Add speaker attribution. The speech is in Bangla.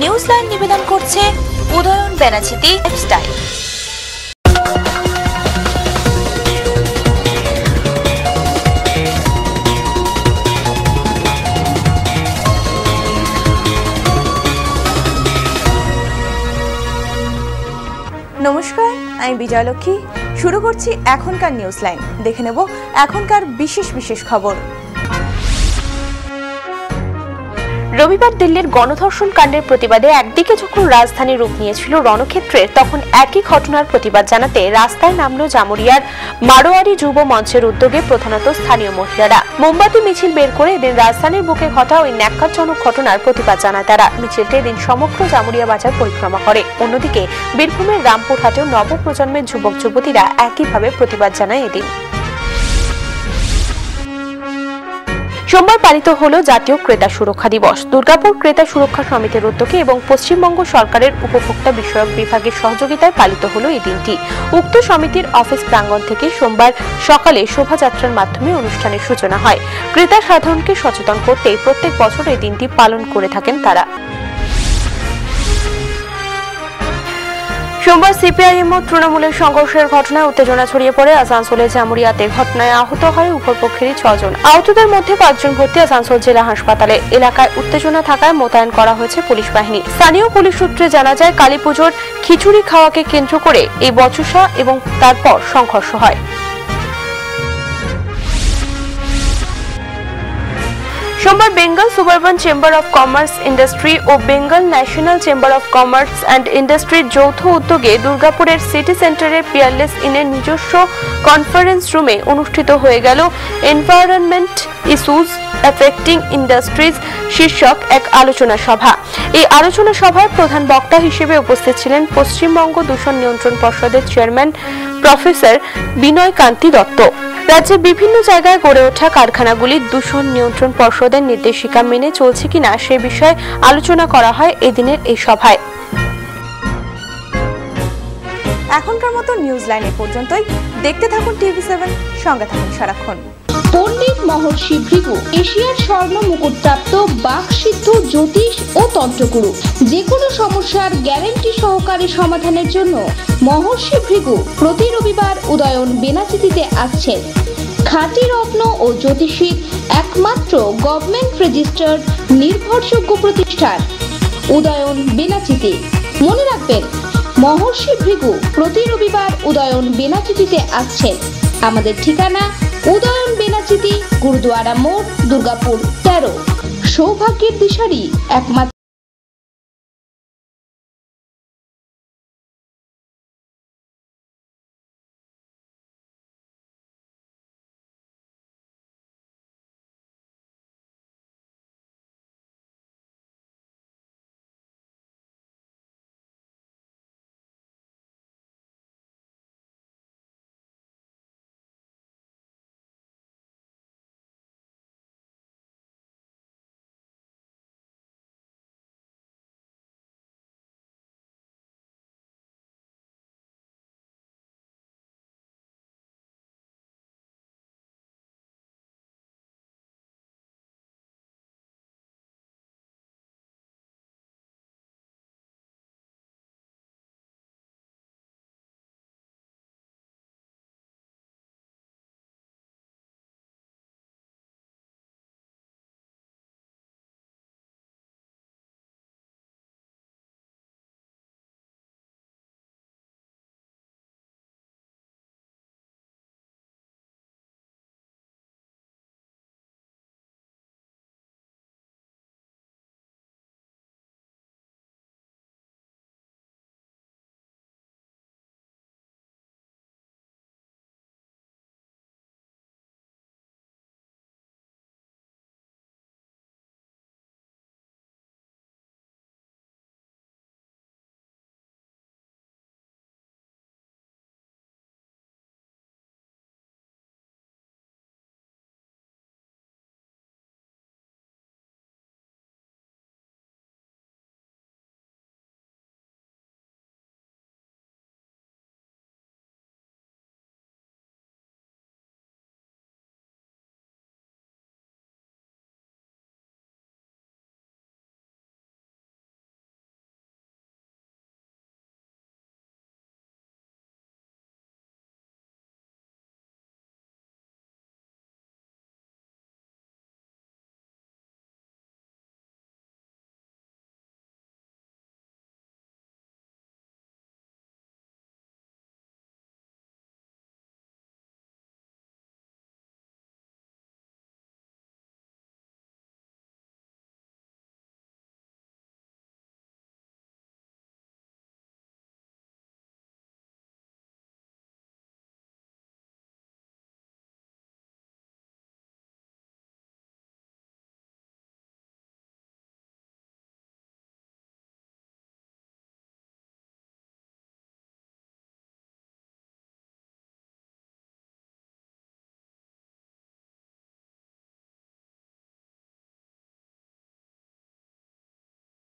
Speaker 1: নিউজ লাইন নিবেদন করছে উদয়ন বেনাচিতি লাইফস্টাইল।
Speaker 2: নমস্কার, আমি বিজয়লক্ষ্মী। শুরু করছি এখনকার নিউজ লাইন। দেখে নেব এখনকার বিশেষ খবর।
Speaker 3: রবিবার দিল্লির গণধর্ষণ কাণ্ডের প্রতিবাদে একদিকে যখন রাজধানী রূপ নিয়েছিল রণক্ষেত্রের, তখন একই ঘটনার প্রতিবাদ জানাতে রাস্তায় নামল জামুরিয়ার মারোয়ারি যুব মঞ্চের উদ্যোগে প্রধানত স্থানীয় মহিলারা। মোমবাতি মিছিল বের করে এদিন রাজধানীর বুকে ঘটা ওই ন্যাক্কারজনক ঘটনার প্রতিবাদ জানায় তারা। মিছিলটি এদিন সমগ্র জামুরিয়া বাজার পরিক্রমা করে। অন্যদিকে বীরভূমের রামপুরহাটেও নবপ্রজন্মের যুবক যুবতীরা একইভাবে প্রতিবাদ জানায় এদিন। সোমবার পালিত হল জাতীয় ক্রেতা সুরক্ষা দিবস। দুর্গাপুর ক্রেতা সুরক্ষা সমিতির উদ্যোগে এবং পশ্চিমবঙ্গ সরকারের উপভোক্তা বিষয়ক বিভাগের সহযোগিতায় পালিত হল এই দিনটি। উক্ত সমিতির অফিস প্রাঙ্গণ থেকে সোমবার সকালে শোভাযাত্রার মাধ্যমে অনুষ্ঠানের সূচনা হয়। ক্রেতা সাধারণকে সচেতন করতে প্রত্যেক বছর এই দিনটি পালন করে থাকেন তারা। সোমবার সিপিআইএম ও তৃণমূলের সংঘর্ষের ঘটনায় উত্তেজনা ছড়িয়ে পড়ে আসানসোলের জামুরিয়াতে। ঘটনায় আহত হয় উভয় পক্ষেরই 6 জন। আহতদের মধ্যে 5 জন ভর্তি আসানসোল জেলা হাসপাতালে। এলাকায় উত্তেজনা থাকায় মোতায়েন করা হয়েছে পুলিশ বাহিনী। স্থানীয় পুলিশ সূত্রে জানা যায়, কালীপুজোর খিচুড়ি খাওয়াকে কেন্দ্র করে এই বচসা এবং তারপর সংঘর্ষ হয়। সোমবার Bengal suburban chamber of commerce industry ও Bengal national chamber of commerce and ইন্ডাস্ট্রির যৌথ উদ্যোগে দুর্গাপুরের সিটি সেন্টারের পিয়ারলেস ইনের নিজস্ব কনফারেন্স রুমে অনুষ্ঠিত হয়ে গেল এনভায়রনমেন্ট ইস্যুজ এফেক্টিং ইন্ডাস্ট্রিজ শীর্ষক এক আলোচনা সভা। এই আলোচনা সভায় প্রধান বক্তা হিসেবে উপস্থিত ছিলেন পশ্চিমবঙ্গ দূষণ নিয়ন্ত্রণ পর্ষদের চেয়ারম্যান প্রফেসর বিনয় কান্তি দত্ত। রাজ্যের বিভিন্ন জায়গায় গড়ে ওঠা কারখানাগুলির দূষণ নিয়ন্ত্রণ পর্ষদের নির্দেশিকা মেনে চলছে কিনা সে বিষয়ে আলোচনা করা হয় এদিনের এই সভায়।
Speaker 2: এখনকার মতো নিউজ লাইন এ পর্যন্তই। দেখতে থাকুন TV7, সঙ্গে থাকুন সারাক্ষণ।
Speaker 4: পণ্ডিত মহর্ষি ভৃগু এশিয়ার স্বর্ণ মুকুটপ্রাপ্ত বাকসিদ্ধ জ্যোতিষ ও তন্ত্রগুরু। যে কোনো সমস্যার গ্যারান্টি সহকারে সমাধানের জন্য মহর্ষি ভৃগু প্রতি রবিবার উদয়ন বেনাচিতিতে আসছেন। খাঁটি রত্ন ও জ্যোতিষীর একমাত্র গভর্নমেন্ট রেজিস্টার্ড নির্ভরযোগ্য প্রতিষ্ঠান উদয়ন বেনাচিতি। মনে রাখবেন, মহর্ষি ভৃগু প্রতি রবিবার উদয়ন বেনাচিতিতে আসছেন। আমাদের ঠিকানা উদয়ন বেনাচিতি, গুরুদুয়ারা মোড়, দুর্গাপুর 13। সৌভাগ্যের দিশারি একমাত্র